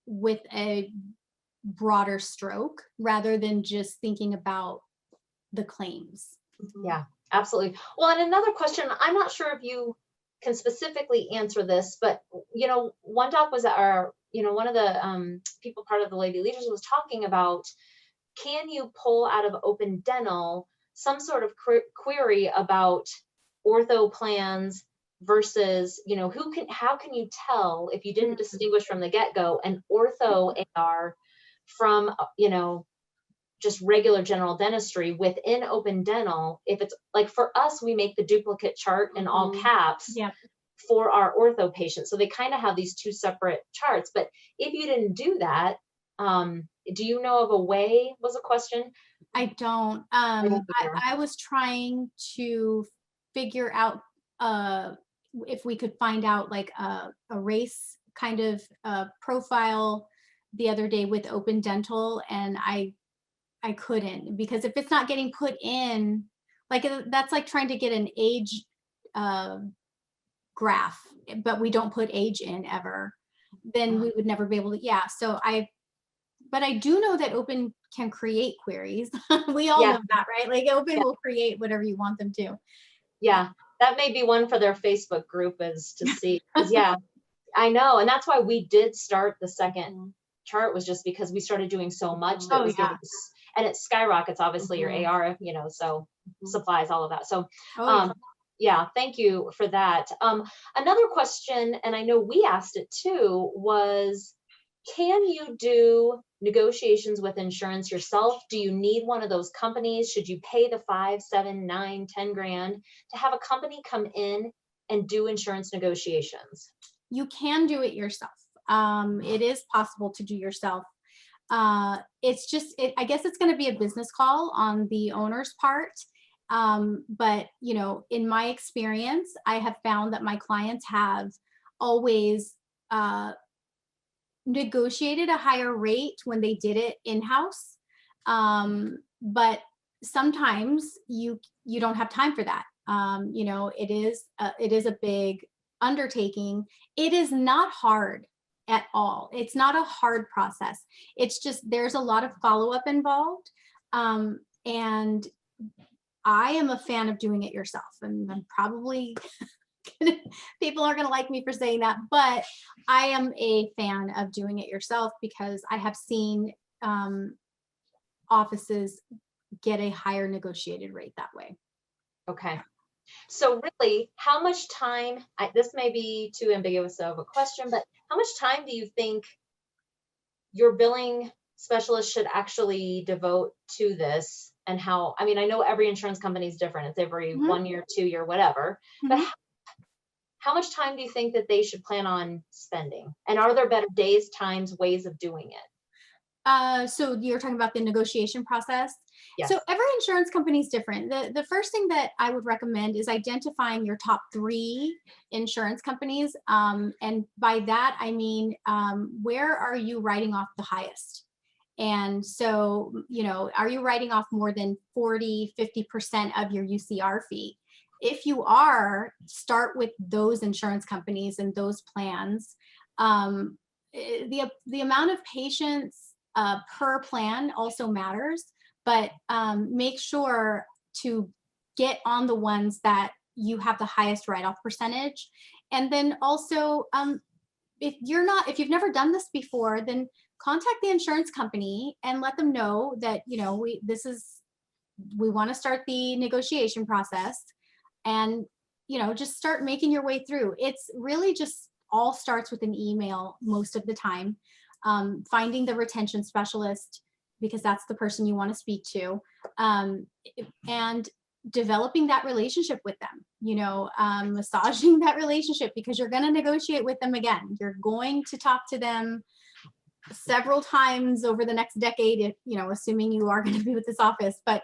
with a broader stroke rather than just thinking about the claims. Yeah, absolutely. Well, and another question, I'm not sure if you can specifically answer this, but you know, one doc was at our, you know, one of the people part of the Lady Leaders was talking about, can you pull out of Open Dental some sort of query about ortho plans versus, you know, how can you tell if you didn't distinguish from the get-go an ortho AR from, you know, just regular general dentistry within Open Dental? If it's like, for us, we make the duplicate chart in all caps for our ortho patients. So they kind of have these two separate charts. But if you didn't do that, do you know of a way, was a question? I don't. I was trying to figure out if we could find out like a race kind of profile the other day with Open Dental, and I couldn't, because if it's not getting put in, like that's like trying to get an age graph, but we don't put age in ever, then we would never be able to. So but I do know that Open can create queries. We all know that, right? Like Open will create whatever you want them to. Yeah, that may be one for their Facebook group, is to see. I know. And that's why we did start the second chart, was just because we started doing so much that was getting, and it skyrockets obviously your AR, you know, so supplies, all of that. So yeah, thank you for that. Another question, and I know we asked it too, was, can you do negotiations with insurance yourself? Do you need one of those companies? Should you pay the 5, 7, 9, 10 grand to have a company come in and do insurance negotiations? You can do it yourself. It is possible to do yourself. It's just, I guess it's going to be a business call on the owner's part. But, you know, in my experience, I have found that my clients have always negotiated a higher rate when they did it in-house. But sometimes you don't have time for that. You know, it is a big undertaking. It is not hard at all. It's not a hard process. It's just, there's a lot of follow-up involved. And I am a fan of doing it yourself, and I'm probably people aren't going to like me for saying that, but I am a fan of doing it yourself because I have seen offices get a higher negotiated rate that way. Okay. So really, how much time, this may be too ambiguous of a question, but how much time do you think your billing specialist should actually devote to this? And how, I mean, I know every insurance company is different. It's every 1 year, 2 year, whatever. But how much time do you think that they should plan on spending? And are there better days, times, ways of doing it? So you're talking about the negotiation process? Yes. So every insurance company is different. The first thing that I would recommend is identifying your top 3 insurance companies. And by that, I mean, where are you writing off the highest? And so, you know, are you writing off more than 40, 50% of your UCR fee? If you are, start with those insurance companies and those plans. The amount of patients per plan also matters, but make sure to get on the ones that you have the highest write-off percentage. And then also, if you've never done this before, then contact the insurance company and let them know that, you know, we want to start the negotiation process, and, you know, just start making your way through. It's really just all starts with an email most of the time. Finding the retention specialist, because that's the person you want to speak to, and developing that relationship with them, you know, massaging that relationship, because you're going to negotiate with them again. You're going to talk to them several times over the next decade, if, you know, assuming you are going to be with this office. But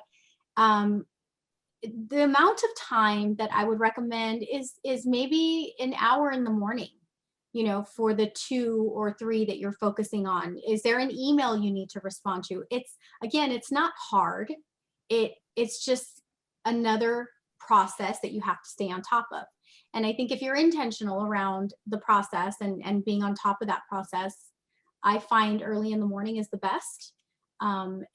the amount of time that I would recommend is maybe an hour in the morning, you know, for the 2 or 3 that you're focusing on. Is there an email you need to respond to? It's not hard. It's just another process that you have to stay on top of. And I think if you're intentional around the process and being on top of that process, I find early in the morning is the best. And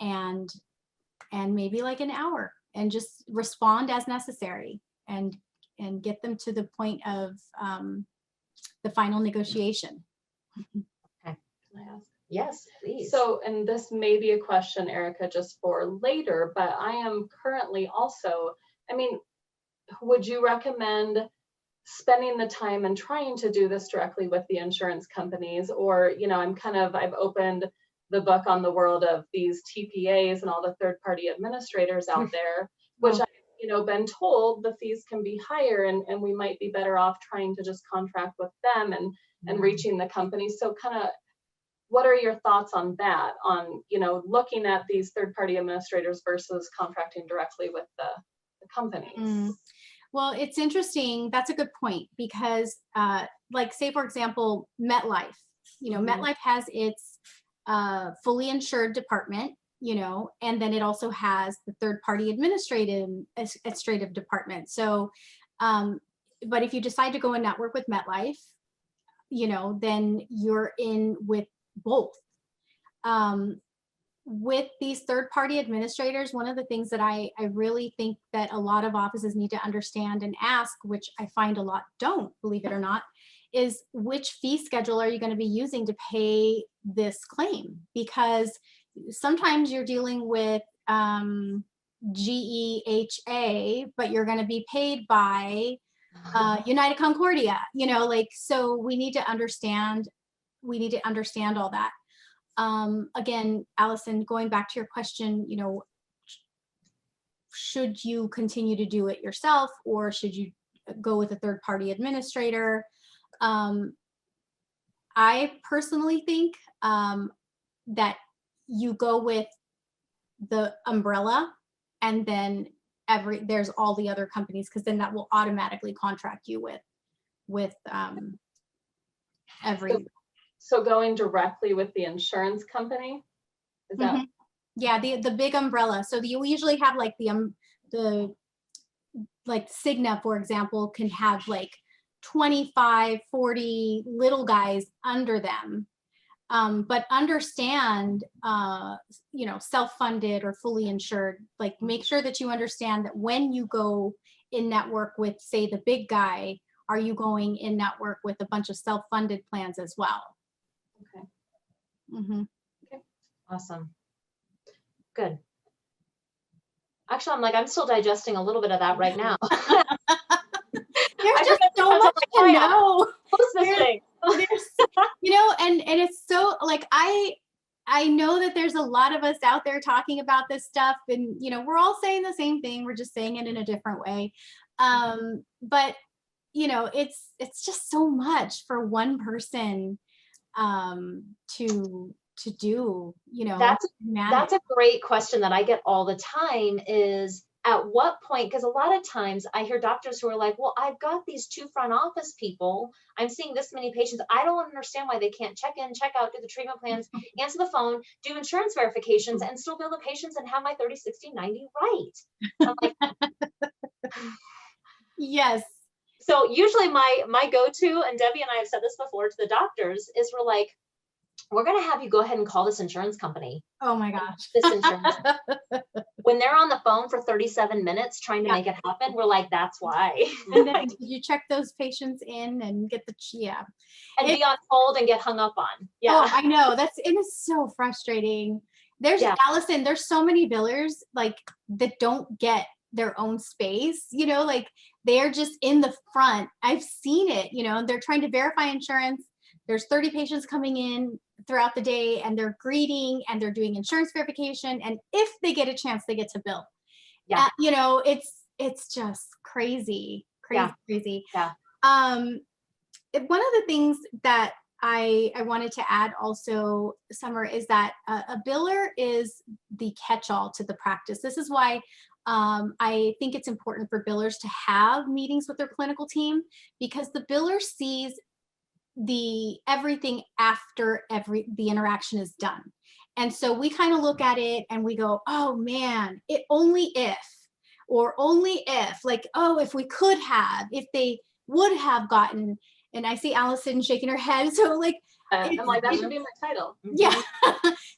maybe like an hour, and just respond as necessary, and get them to the point of the final negotiation. Okay. Can I ask? Yes, please. So, and this may be a question, Erica, just for later, but I am currently also, I mean, would you recommend spending the time and trying to do this directly with the insurance companies? Or, you know, I've opened the book on the world of these TPAs and all the third-party administrators out there, which I've, you know, been told the fees can be higher, and we might be better off trying to just contract with them and reaching the companies. So kind of, what are your thoughts on that, on, you know, looking at these third-party administrators versus contracting directly with the companies? Well, it's interesting. That's a good point, because like, say, for example, MetLife, you know, MetLife has its fully insured department, you know, and then it also has the third-party administrative department. So, but if you decide to go and network with MetLife, you know, then you're in with both. With these third-party administrators, one of the things that I really think that a lot of offices need to understand and ask, which I find a lot don't, believe it or not, is which fee schedule are you going to be using to pay this claim? Because sometimes you're dealing with GEHA, but you're going to be paid by United Concordia, you know, like, so we need to understand all that. Again, Allison, going back to your question, you know, should you continue to do it yourself, or should you go with a third-party administrator? I personally think that you go with the umbrella, and then there's all the other companies, because then that will automatically contract you with every. So going directly with the insurance company, is that? Yeah, the big umbrella. So you usually have like the like Cigna, for example, can have like 25, 40 little guys under them. But understand, you know, self-funded or fully insured, like, make sure that you understand that when you go in network with, say, the big guy are you going in network with a bunch of self-funded plans as well? Okay. Mm-hmm. Okay. Awesome. Good. Actually, I'm still digesting a little bit of that right now. There's just so much to know. What's this thing? You know, and it's so like, I know that there's a lot of us out there talking about this stuff, and you know, we're all saying the same thing. We're just saying it in a different way. But you know, it's just so much for one person to do, you know. That's a great question that I get all the time, is at what point, because a lot of times I hear doctors who are like, well, I've got these 2 front office people, I'm seeing this many patients, I don't understand why they can't check in, check out, do the treatment plans, answer the phone, do insurance verifications, and still bill the patients and have my 30, 60, 90 right. I'm like, yes. So usually my go-to, and Debbie and I have said this before to the doctors, is we're like, we're going to have you go ahead and call this insurance company. Oh my gosh. This insurance. When they're on the phone for 37 minutes trying to make it happen, we're like, that's why. And then you check those patients in and get the, and be on hold and get hung up on. Yeah. Oh, I know. It is so frustrating. There's Allison, there's so many billers like that don't get their own space, you know, like they're just in the front. I've seen it, you know, they're trying to verify insurance. There's 30 patients coming in throughout the day, and they're greeting and they're doing insurance verification. And if they get a chance, they get to bill. Yeah. You know, it's just crazy. Yeah. One of the things that I wanted to add also, Summer, is that a biller is the catch-all to the practice. This is why I think it's important for billers to have meetings with their clinical team, because the biller sees everything after the interaction is done. And so we kind of look at it and we go, oh man, only if like, oh, if we could have, if they would have gotten. And I see Allison shaking her head. So like, I'm like, that should be my title. Yeah.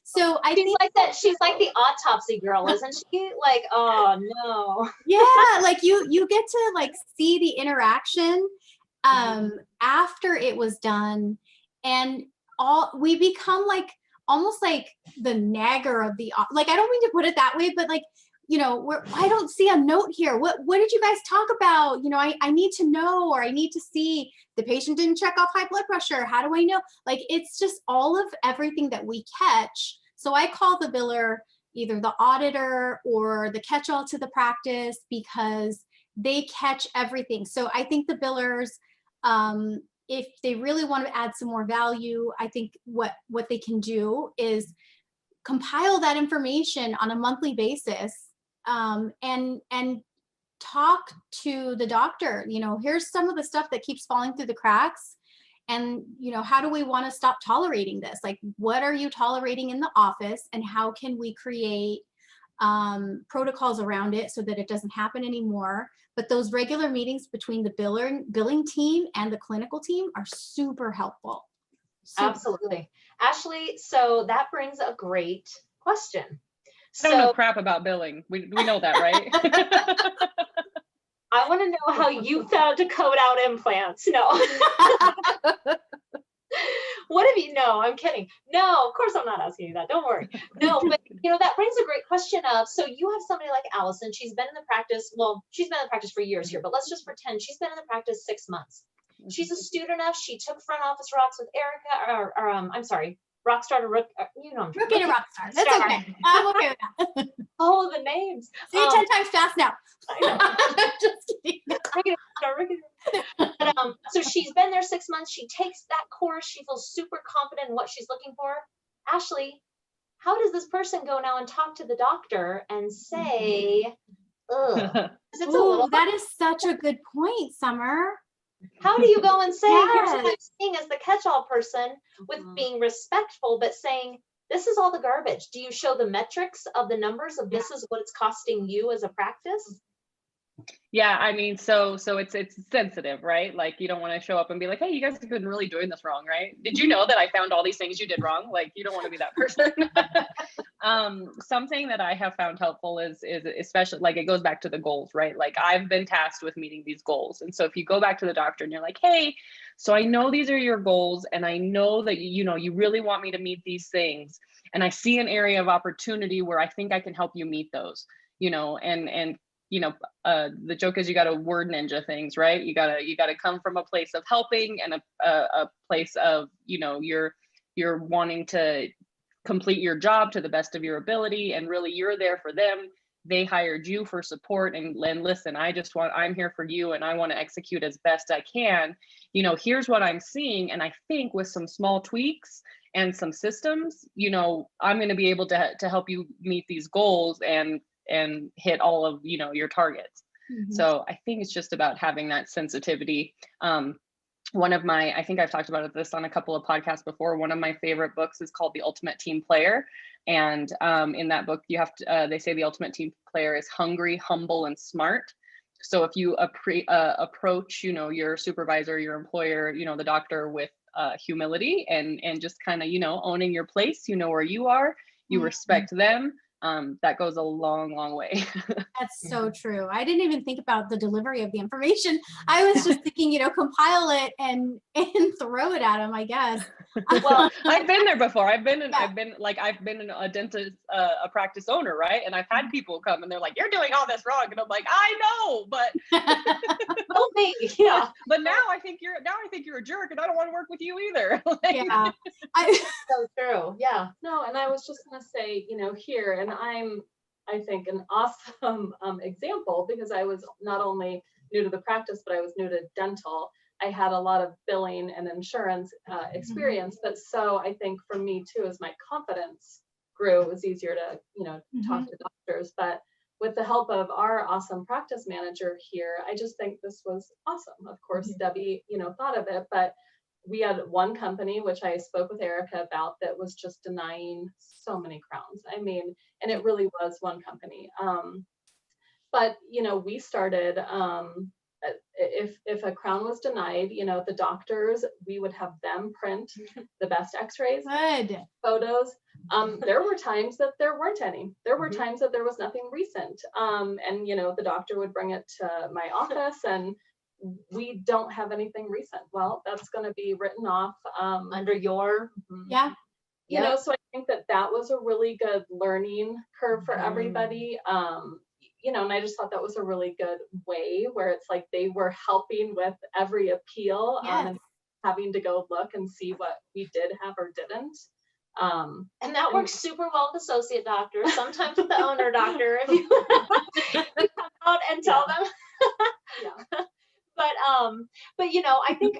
So I think like that. She's like the autopsy girl, isn't she? Like, oh no. Yeah, like you get to like see the interaction after it was done, and we become like almost like the nagger of the, like, I don't mean to put it that way, but like, you know, I don't see a note here. What did you guys talk about? You know, I need to know, or I need to see the patient didn't check off high blood pressure. How do I know? Like, it's just all of everything that we catch. So I call the biller either the auditor or the catch-all to the practice, because they catch everything. So I think the billers, if they really want to add some more value, I think what they can do is compile that information on a monthly basis, and talk to the doctor. You know, here's some of the stuff that keeps falling through the cracks, and you know, how do we want to stop tolerating this? Like, what are you tolerating in the office, and how can we create protocols around it so that it doesn't happen anymore? But those regular meetings between the billing team and the clinical team are super helpful. Absolutely. Ashley, so that brings a great question. I don't know crap about billing. We know that, right? I want to know how you found to code out implants. No. What have you? No, I'm kidding. No, of course I'm not asking you that. Don't worry. No, but you know, that brings a great question of, so you have somebody like Allison, she's been in the practice, well, she's been in the practice for years here, but let's just pretend she's been in the practice 6 months. She's astute enough. She took front office rocks with Erica, or I'm sorry, Rockstar to Rook, you know, Rookie to Rockstar. That's okay. I'm okay with that. All the names. Say it 10 times fast now. I know. Just kidding. But, so she's been there 6 months. She takes that course. She feels super confident in what she's looking for. Ashley, how does this person go now and talk to the doctor and say, ugh? Ooh, that is such a good point, Summer. How do you go and say, here's what I'm seeing as the catch-all person, with being respectful, but saying, this is all the garbage? Do you show the metrics of the numbers of this is what it's costing you as a practice? Yeah, I mean, so it's sensitive, right? Like you don't want to show up and be like, "Hey, you guys have been really doing this wrong, right? Did you know that I found all these things you did wrong?" Like you don't want to be that person. Something that I have found helpful is especially like it goes back to the goals, right? Like I've been tasked with meeting these goals, and so if you go back to the doctor and you're like, "Hey, so I know these are your goals, and I know that you know you really want me to meet these things, and I see an area of opportunity where I think I can help you meet those." You know, and you know, the joke is you got to word ninja things, right? You gotta come from a place of helping and a place of, you know, you're wanting to complete your job to the best of your ability, and really you're there for them. They hired you for support, and listen, I'm here for you, and I want to execute as best I can. You know, here's what I'm seeing, and I think with some small tweaks and some systems, you know, I'm going to be able to help you meet these goals and hit all of, you know, your targets. So I think it's just about having that sensitivity. One of my, I think I've talked about this on a couple of podcasts before. One of my favorite books is called The Ultimate Team Player. And in that book, you have to, they say the ultimate team player is hungry, humble, and smart. So if you approach, you know, your supervisor, your employer, you know, the doctor with humility and just kind of, you know, owning your place, you know where you are, you respect them, that goes a long, long way. That's so true. I didn't even think about the delivery of the information. I was just thinking, you know, compile it and throw it at them, I guess. Well, I've been there before. I've been a dentist, a practice owner, right? And I've had people come and they're like, "You're doing all this wrong," and I'm like, "I know, but Help me." Yeah. but now I think you're a jerk, and I don't want to work with you either. Like, Yeah. So true. Yeah. No, and I was just going to say, you know, here, and I think, an awesome example, because I was not only new to the practice, but I was new to dental. I had a lot of billing and insurance experience, but so I think for me too, as my confidence grew, it was easier to, you know, talk to doctors. But with the help of our awesome practice manager here, I just think this was awesome. Of course, Debbie, you know, thought of it, but we had one company, which I spoke with Erica about, that was just denying so many crowns. I mean, and it really was one company. But, you know, we started, if a crown was denied, you know, the doctors, we would have them print the best x-rays, Good. photos. There were times that there weren't any. There were times that there was nothing recent. And, you know, the doctor would bring it to my office and we don't have anything recent. Well, that's going to be written off Under your, Yeah. you know, so I think that was a really good learning curve for everybody. You know, and I just thought that was a really good way where it's like they were helping with every appeal, and having to go look and see what we did have or didn't. and that works super well with associate doctors, sometimes with the owner doctor, if you come out and tell them. Yeah. But you know, I think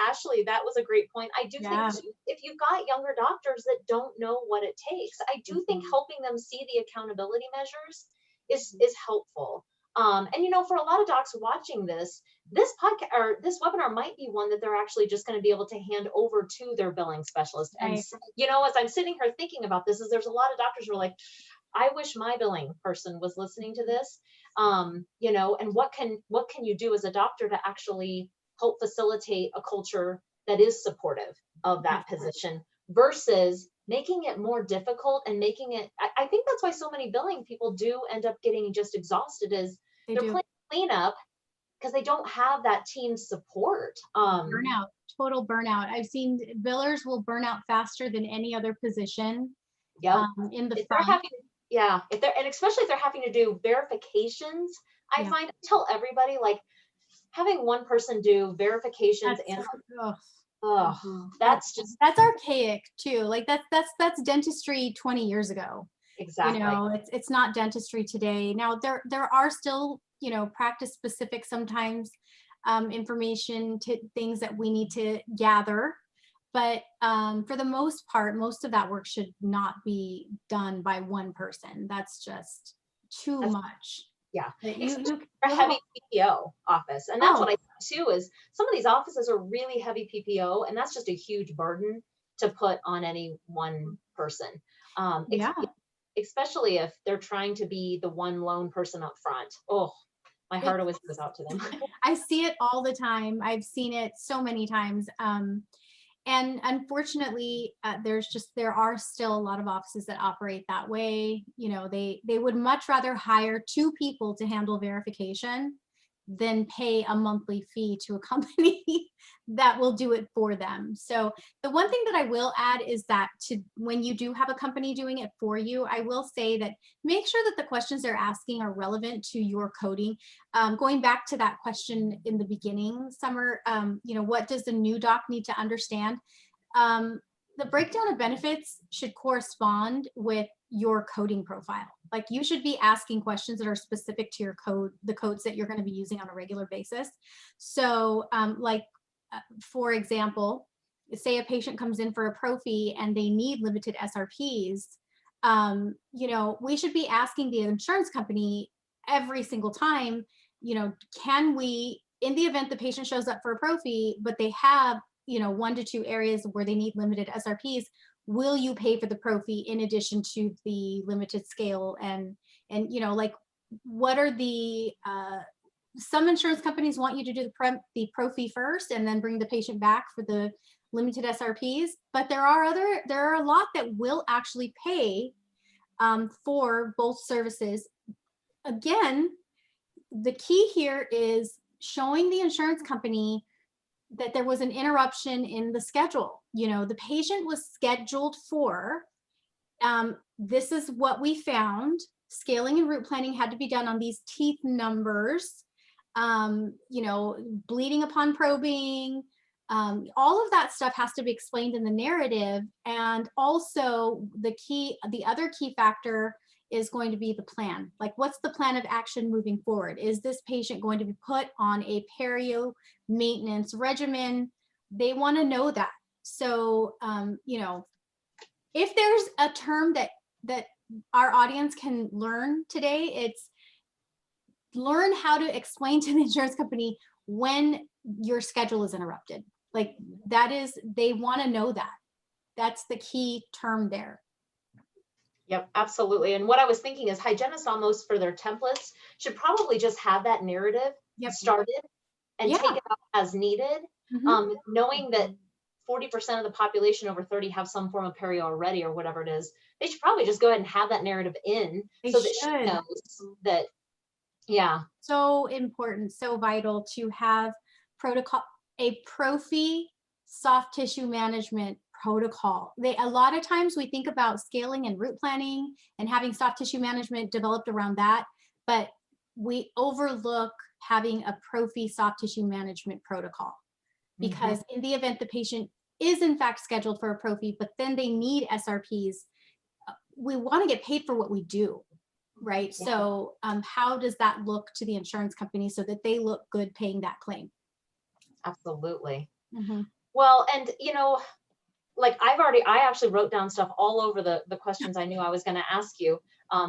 Ashley, that was a great point. I do think too, if you've got younger doctors that don't know what it takes, I do think helping them see the accountability measures is helpful. And you know, for a lot of docs watching this podcast or this webinar might be one that they're actually just going to be able to hand over to their billing specialist. And you know, as I'm sitting here thinking about this, is there's a lot of doctors who are like, I wish my billing person was listening to this. You know, and what can you do as a doctor to actually help facilitate a culture that is supportive of that position versus making it more difficult and making it, I think that's why so many billing people do end up getting just exhausted, is they're playing cleanup because they don't have that team support. Burnout, total burnout. I've seen billers will burn out faster than any other position. In the front. And especially if they're having to do verifications, I find, I tell everybody, like, having one person do verifications that's archaic too. Like that's dentistry 20 years ago. Exactly. You know, it's not dentistry today. Now there are still, you know, practice specific sometimes information to things that we need to gather. But for the most part, most of that work should not be done by one person. That's just too much. Yeah, you a heavy PPO office, and that's what I think too. Is some of these offices are really heavy PPO, and that's just a huge burden to put on any one person. Especially if they're trying to be the one lone person up front. Oh, My heart always goes out to them. I see it all the time. I've seen it so many times. And unfortunately, there are still a lot of offices that operate that way. You know, they would much rather hire 2 people to handle verification than pay a monthly fee to a company that will do it for them. So the one thing that I will add is that when you do have a company doing it for you, I will say that make sure that the questions they're asking are relevant to your coding. Going back to that question in the beginning, Summer, you know, what does the new doc need to understand? The breakdown of benefits should correspond with your coding profile. Like you should be asking questions that are specific to your code, the codes that you're going to be using on a regular basis. So for example, say a patient comes in for a prophy and they need limited SRPs, you know, we should be asking the insurance company every single time, you know, can we, in the event the patient shows up for a prophy, but they have, you know, 1 to 2 areas where they need limited SRPs, will you pay for the prophy in addition to the limited scale? And you know, like, what are the some insurance companies want you to do the prophy first and then bring the patient back for the limited SRPs, but there are a lot that will actually pay for both services. Again, the key here is showing the insurance company that there was an interruption in the schedule. You know, the patient was scheduled for, this is what we found, scaling and route planning had to be done on these teeth numbers, you know, bleeding upon probing, all of that stuff has to be explained in the narrative. And also the other key factor is going to be the plan. Like, what's the plan of action moving forward? Is this patient going to be put on a perio maintenance regimen? They want to know that. So, you know, if there's a term that our audience can learn today, it's learn how to explain to the insurance company when your schedule is interrupted. Like, that is, they want to know that. That's the key term there. Yep, absolutely. And what I was thinking is hygienists almost for their templates should probably just have that narrative started and take it out as needed, knowing that 40% of the population over 30 have some form of perio already or whatever it is. They should probably just go ahead and have that narrative in so that she knows that, So important, so vital to have a prophy soft tissue management protocol. A lot of times we think about scaling and route planning and having soft tissue management developed around that, but we overlook having a prophy soft tissue management protocol, because in the event the patient is in fact scheduled for a prophy, but then they need SRPs, we want to get paid for what we do, right? Yeah. So how does that look to the insurance company so that they look good paying that claim? Absolutely. Well, and you know, like I actually wrote down stuff all over the questions I knew I was going to ask you.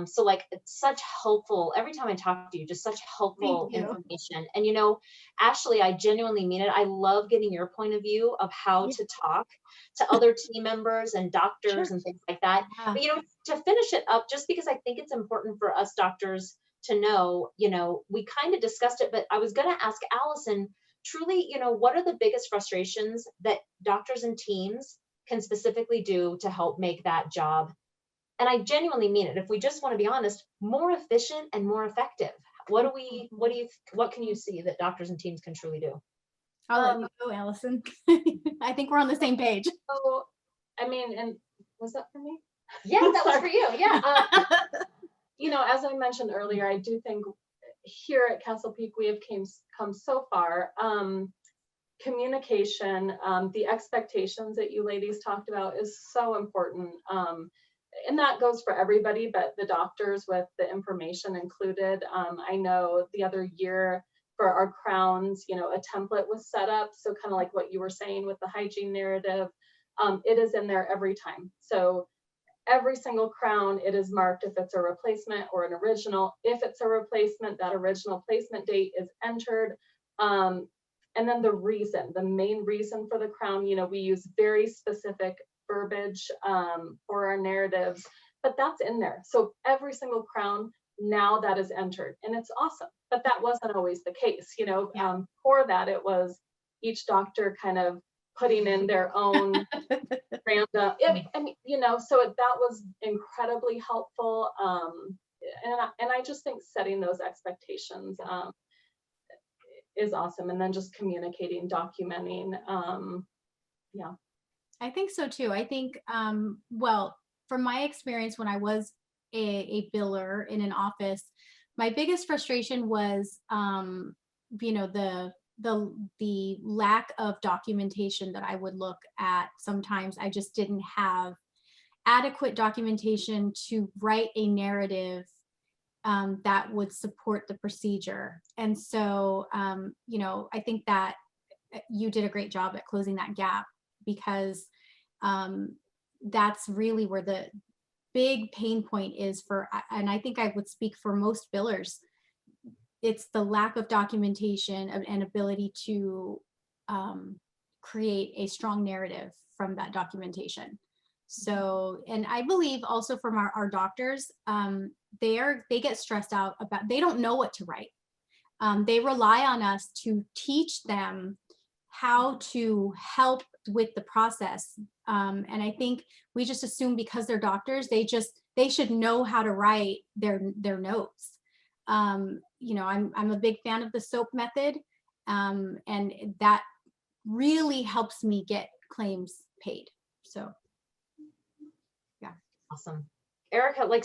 So like, it's such helpful, every time I talk to you, just such helpful information. And you know, Ashley, I genuinely mean it. I love getting your point of view of how to talk to other team members and doctors and things like that. But you know, to finish it up, just because I think it's important for us doctors to know, you know, we kind of discussed it, but I was going to ask Allison, truly, you know, what are the biggest frustrations that doctors and teams can specifically do to help make that job, and I genuinely mean it, if we just want to be honest, more efficient and more effective? What can you see that doctors and teams can truly do? I'll let you go, Allison. I think we're on the same page. So, I mean, and was that for me? Yeah, that was for you. Yeah. You know, as I mentioned earlier, I do think here at Castle Peak we have come so far. Communication, the expectations that you ladies talked about is so important. And that goes for everybody, but the doctors with the information included. I know the other year for our crowns, you know, a template was set up. So kind of like what you were saying with the hygiene narrative, it is in there every time. So every single crown, it is marked if it's a replacement or an original. If it's a replacement, that original placement date is entered. And then the main reason for the crown, you know, we use very specific verbiage for our narratives, but that's in there. So every single crown now that is entered, and it's awesome. But that wasn't always the case, Yeah. For that, it was each doctor kind of putting in their own random, so that was incredibly helpful. And I just think setting those expectations is awesome. And then just communicating, documenting. Yeah. I think so too. I think, well, from my experience when I was a biller in an office, my biggest frustration was, the lack of documentation that I would look at. Sometimes I just didn't have adequate documentation to write a narrative that would support the procedure. And so, I think that you did a great job at closing that gap, because that's really where the big pain point is and I think I would speak for most billers. It's the lack of documentation and ability to create a strong narrative from that documentation. So, and I believe also from our doctors, they get stressed out about, they don't know what to write. They rely on us to teach them how to help with the process. And I think we just assume because they're doctors, they should know how to write their notes. I'm a big fan of the SOAP method, and that really helps me get claims paid. So, yeah. Awesome. Erica, like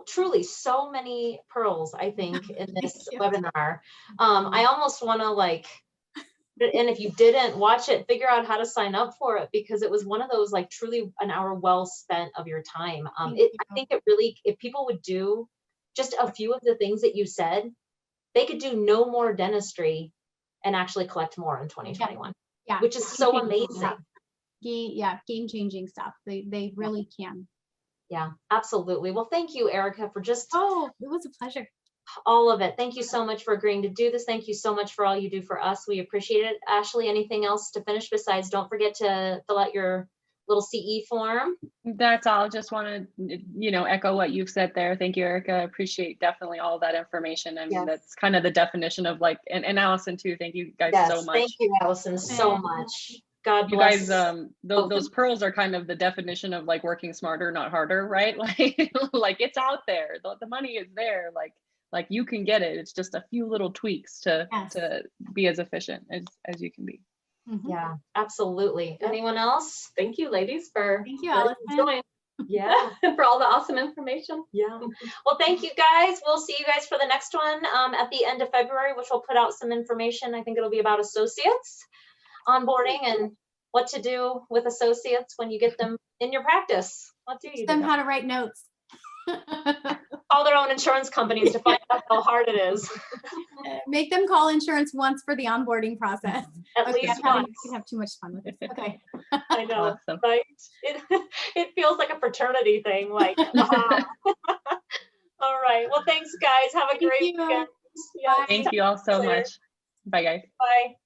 truly so many pearls, I think, in this webinar. I almost want to and if you didn't watch it, figure out how to sign up for it, because it was one of those truly an hour well spent of your time. I think it really, if people would do just a few of the things that you said, they could do no more dentistry and actually collect more in 2021. Yeah. Which is so amazing. Game-changing stuff. They really can. Yeah, absolutely. Well, thank you, Erica, for just it was a pleasure. All of it. Thank you so much for agreeing to do this. Thank you so much for all you do for us. We appreciate it. Ashley, anything else to finish besides don't forget to fill out your little CE form? That's all. Just want to, echo what you've said there. Thank you, Erica. Appreciate definitely all that information. I mean, that's kind of the definition of and Allison too. Thank you guys so much. Thank you, Allison, so much. God you bless. guys, those pearls are kind of the definition of working smarter, not harder, right? It's out there. The money is there. You can get it. It's just a few little tweaks to be as efficient as you can be. Mm-hmm. Yeah, absolutely. Anyone else? Thank you, ladies, for thank you, Allison. Yeah, for all the awesome information. Yeah. Well, thank you guys. We'll see you guys for the next one at the end of February, which will put out some information. I think it'll be about associates onboarding and what to do with associates when you get them in your practice. What do you teach them how to write notes? Call their own insurance companies to find out how hard it is. Make them call insurance once for the onboarding process. At least once. You can have too much fun with it. Okay. I know, awesome. Right? It feels like a fraternity thing. All right. Well, thanks, guys. Have a great weekend. Thank you all so much. Bye, guys. Bye.